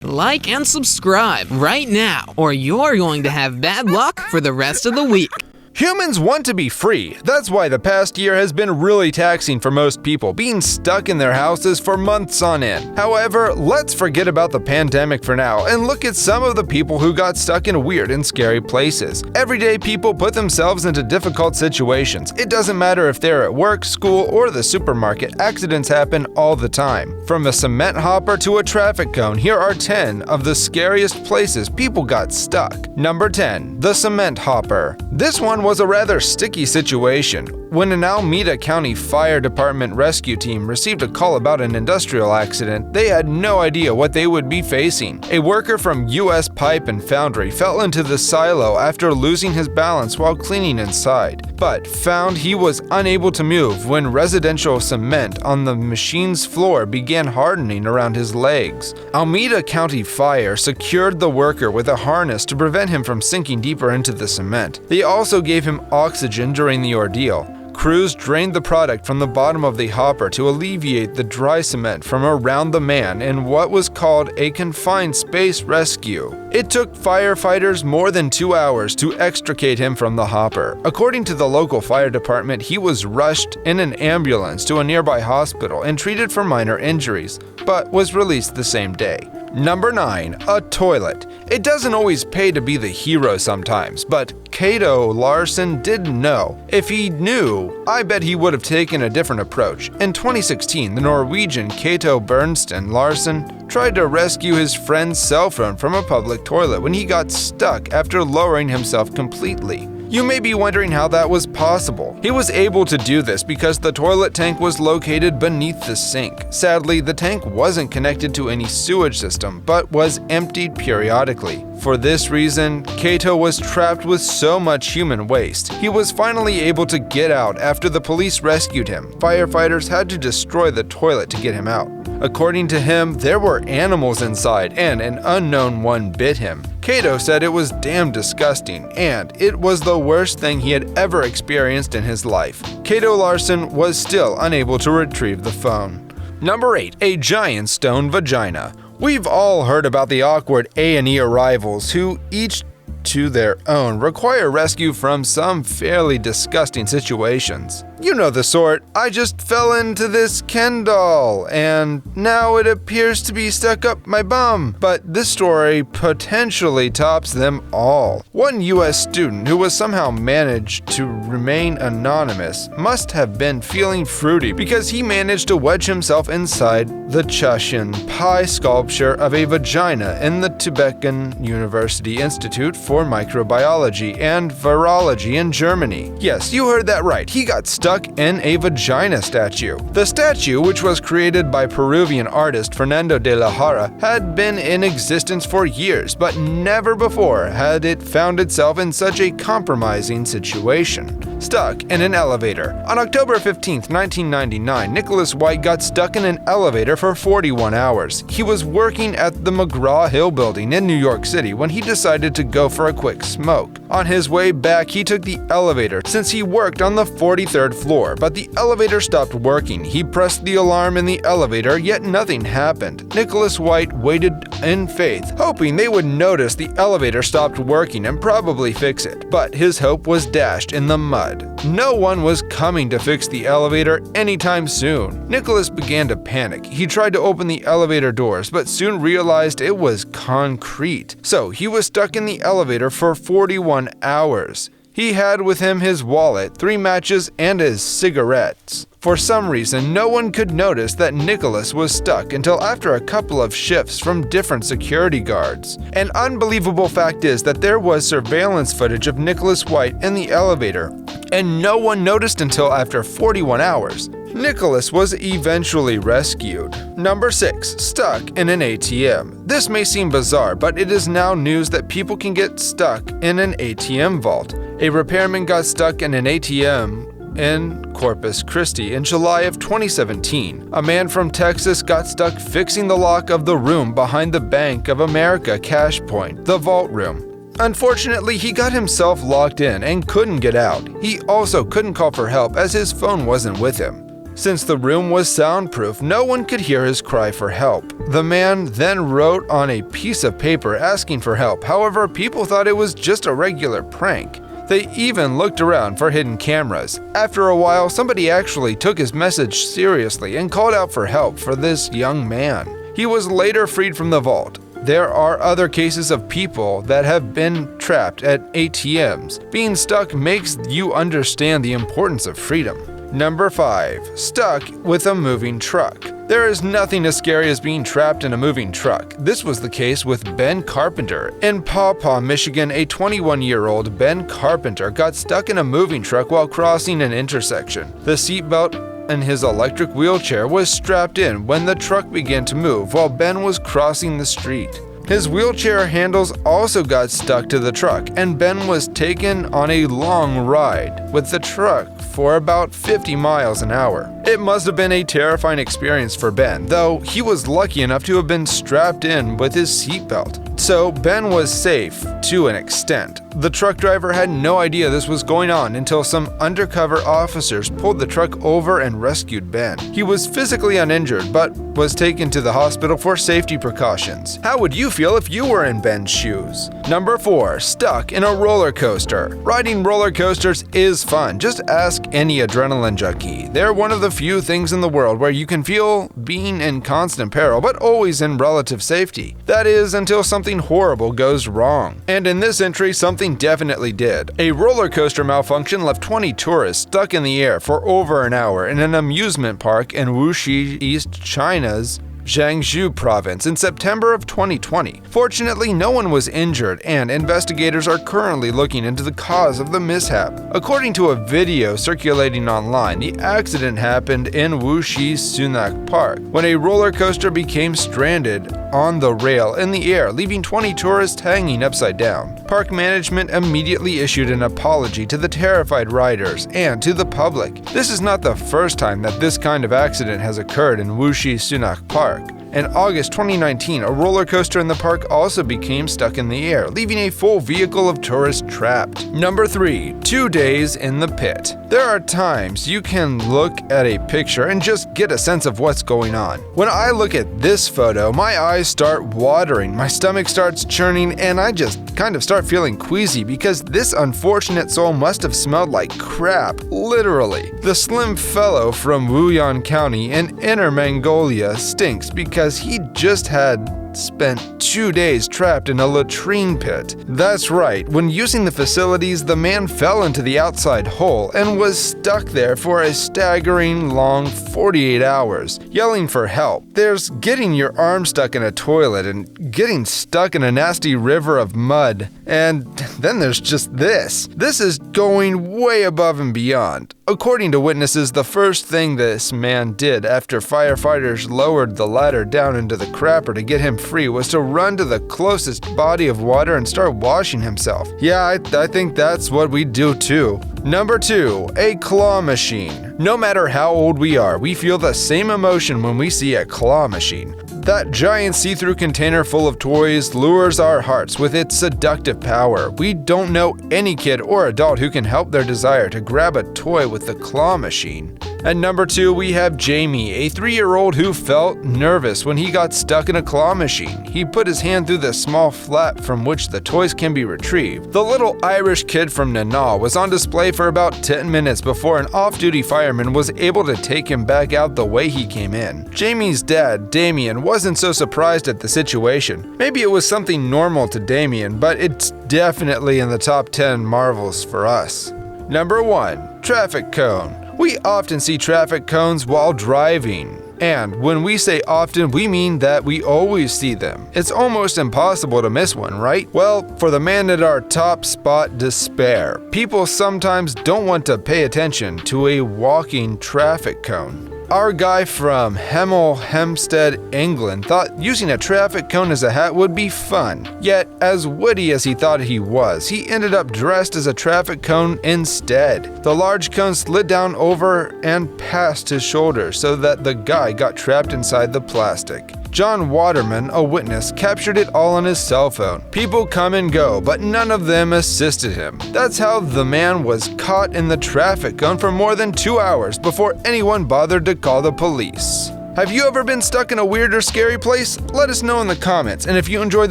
Like and subscribe right now, or you're going to have bad luck for the rest of the week. Humans want to be free. That's why the past year has been really taxing for most people, being stuck in their houses for months on end. However, let's forget about the pandemic for now and look at some of the people who got stuck in weird and scary places. Everyday people put themselves into difficult situations. It doesn't matter if they're at work, school, or the supermarket, accidents happen all the time. From a cement hopper to a traffic cone, here are 10 of the scariest places people got stuck. Number 10. The cement hopper. This one was a rather sticky situation. When an Alameda County Fire Department rescue team received a call about an industrial accident, they had no idea what they would be facing. A worker from U.S. Pipe and Foundry fell into the silo after losing his balance while cleaning inside, but found he was unable to move when residential cement on the machine's floor began hardening around his legs. Alameda County Fire secured the worker with a harness to prevent him from sinking deeper into the cement. They also gave him oxygen during the ordeal. Crews drained the product from the bottom of the hopper to alleviate the dry cement from around the man in what was called a confined space rescue. It took firefighters more than 2 hours to extricate him from the hopper. According to the local fire department, he was rushed in an ambulance to a nearby hospital and treated for minor injuries, but was released the same day. Number 9. A toilet. It doesn't always pay to be the hero sometimes, but Cato Larson didn't know. If he knew, I bet he would have taken a different approach. In 2016, the Norwegian Cato Bernsten Larsen tried to rescue his friend's cell phone from a public toilet when he got stuck after lowering himself completely. You may be wondering how that was possible. He was able to do this because the toilet tank was located beneath the sink. Sadly, the tank wasn't connected to any sewage system, but was emptied periodically. For this reason, Cato was trapped with so much human waste. He was finally able to get out after the police rescued him. Firefighters had to destroy the toilet to get him out. According to him, there were animals inside and an unknown one bit him. Cato said it was damn disgusting, and it was the worst thing he had ever experienced in his life. Cato Larson was still unable to retrieve the phone. Number 8. A giant stone vagina. We've all heard about the awkward A&E arrivals who, each to their own, require rescue from some fairly disgusting situations. You know the sort. I just fell into this Ken doll, and now it appears to be stuck up my bum. But this story potentially tops them all. One U.S. student who was somehow managed to remain anonymous must have been feeling fruity because he managed to wedge himself inside the Chushan pie sculpture of a vagina in the Tübingen University Institute for Microbiology and Virology in Germany. Yes, you heard that right. He got stuck in a vagina statue. The statue, which was created by Peruvian artist Fernando de la Jara, had been in existence for years, but never before had it found itself in such a compromising situation. Stuck in an elevator. On October 15, 1999, Nicholas White got stuck in an elevator for 41 hours. He was working at the McGraw-Hill building in New York City when he decided to go for a quick smoke. On his way back, he took the elevator since he worked on the 43rd floor, but the elevator stopped working. He pressed the alarm in the elevator, yet nothing happened. Nicholas White waited in faith, hoping they would notice the elevator stopped working and probably fix it, but his hope was dashed in the mud. No one was coming to fix the elevator anytime soon. Nicholas began to panic. He tried to open the elevator doors, but soon realized it was concrete. So he was stuck in the elevator for 41 hours. He had with him his wallet, 3 matches, and his cigarettes. For some reason, no one could notice that Nicholas was stuck until after a couple of shifts from different security guards. An unbelievable fact is that there was surveillance footage of Nicholas White in the elevator, and no one noticed until after 41 hours. Nicholas was eventually rescued. Number 6. Stuck in an ATM. This may seem bizarre, but it is now news that people can get stuck in an ATM vault. A repairman got stuck in an ATM in Corpus Christi in July of 2017. A man from Texas got stuck fixing the lock of the room behind the Bank of America cash point, the vault room. Unfortunately, he got himself locked in and couldn't get out. He also couldn't call for help as his phone wasn't with him. Since the room was soundproof, no one could hear his cry for help. The man then wrote on a piece of paper asking for help. However, people thought it was just a regular prank. They even looked around for hidden cameras. After a while, somebody actually took his message seriously and called out for help for this young man. He was later freed from the vault. There are other cases of people that have been trapped at ATMs. Being stuck makes you understand the importance of freedom. Number 5. Stuck with a moving truck. There is nothing as scary as being trapped in a moving truck. This was the case with Ben Carpenter. In Paw Paw, Michigan, a 21-year-old Ben Carpenter got stuck in a moving truck while crossing an intersection. The seatbelt and his electric wheelchair was strapped in when the truck began to move while Ben was crossing the street. His wheelchair handles also got stuck to the truck, and Ben was taken on a long ride with the truck for about 50 miles an hour. It must have been a terrifying experience for Ben, though he was lucky enough to have been strapped in with his seatbelt. So Ben was safe to an extent. The truck driver had no idea this was going on until some undercover officers pulled the truck over and rescued Ben. He was physically uninjured, but was taken to the hospital for safety precautions. How would you feel if you were in Ben's shoes? Number 4. Stuck in a roller coaster. Riding roller coasters is fun. Just ask any adrenaline junkie. They're one of the few things in the world where you can feel being in constant peril, but always in relative safety. That is, until something horrible goes wrong. And in this entry, something definitely did. A roller coaster malfunction left 20 tourists stuck in the air for over an hour in an amusement park in Wuxi, East China's Jiangsu province in September of 2020. Fortunately, no one was injured, and investigators are currently looking into the cause of the mishap. According to a video circulating online, the accident happened in Wuxi Sunac Park when a roller coaster became stranded on the rail in the air, leaving 20 tourists hanging upside down. Park management immediately issued an apology to the terrified riders and to the public. This is not the first time that this kind of accident has occurred in Wuxi Sunac Park. In August 2019, a roller coaster in the park also became stuck in the air, leaving a full vehicle of tourists trapped. Number 3. 2 days in the pit. There are times you can look at a picture and just get a sense of what's going on. When I look at this photo, my eyes start watering, my stomach starts churning, and I just kind of start feeling queasy because this unfortunate soul must have smelled like crap, literally. The slim fellow from Wuyuan County in Inner Mongolia stinks because he just had spent 2 days trapped in a latrine pit. That's right, when using the facilities, the man fell into the outside hole and was stuck there for a staggering long 48 hours, yelling for help. There's getting your arm stuck in a toilet and getting stuck in a nasty river of mud, and then there's just this. This is going way above and beyond. According to witnesses, the first thing this man did after firefighters lowered the ladder down into the crapper to get him free was to run to the closest body of water and start washing himself. Yeah, I think that's what we do too. Number 2. A claw machine. No matter how old we are, we feel the same emotion when we see a claw machine. That giant see-through container full of toys lures our hearts with its seductive power. We don't know any kid or adult who can help their desire to grab a toy with the claw machine. At number 2, we have Jamie, a 3-year-old who felt nervous when he got stuck in a claw machine. He put his hand through the small flap from which the toys can be retrieved. The little Irish kid from Nanaw was on display for about 10 minutes before an off-duty fireman was able to take him back out the way he came in. Jamie's dad, Damien, wasn't so surprised at the situation. Maybe it was something normal to Damien, but it's definitely in the top 10 marvels for us. Number 1. Traffic cone. We often see traffic cones while driving. And when we say often, we mean that we always see them. It's almost impossible to miss one, right? Well, for the man at our top spot, despair. People sometimes don't want to pay attention to a walking traffic cone. Our guy from Hemel Hempstead, England, thought using a traffic cone as a hat would be fun. Yet, as witty as he thought he was, he ended up dressed as a traffic cone instead. The large cone slid down over and past his shoulder so that the guy got trapped inside the plastic. John Waterman, a witness, captured it all on his cell phone. People come and go, but none of them assisted him. That's how the man was caught in the traffic cone for more than 2 hours before anyone bothered to call the police. Have you ever been stuck in a weird or scary place? Let us know in the comments, and if you enjoyed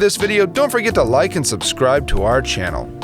this video, don't forget to like and subscribe to our channel.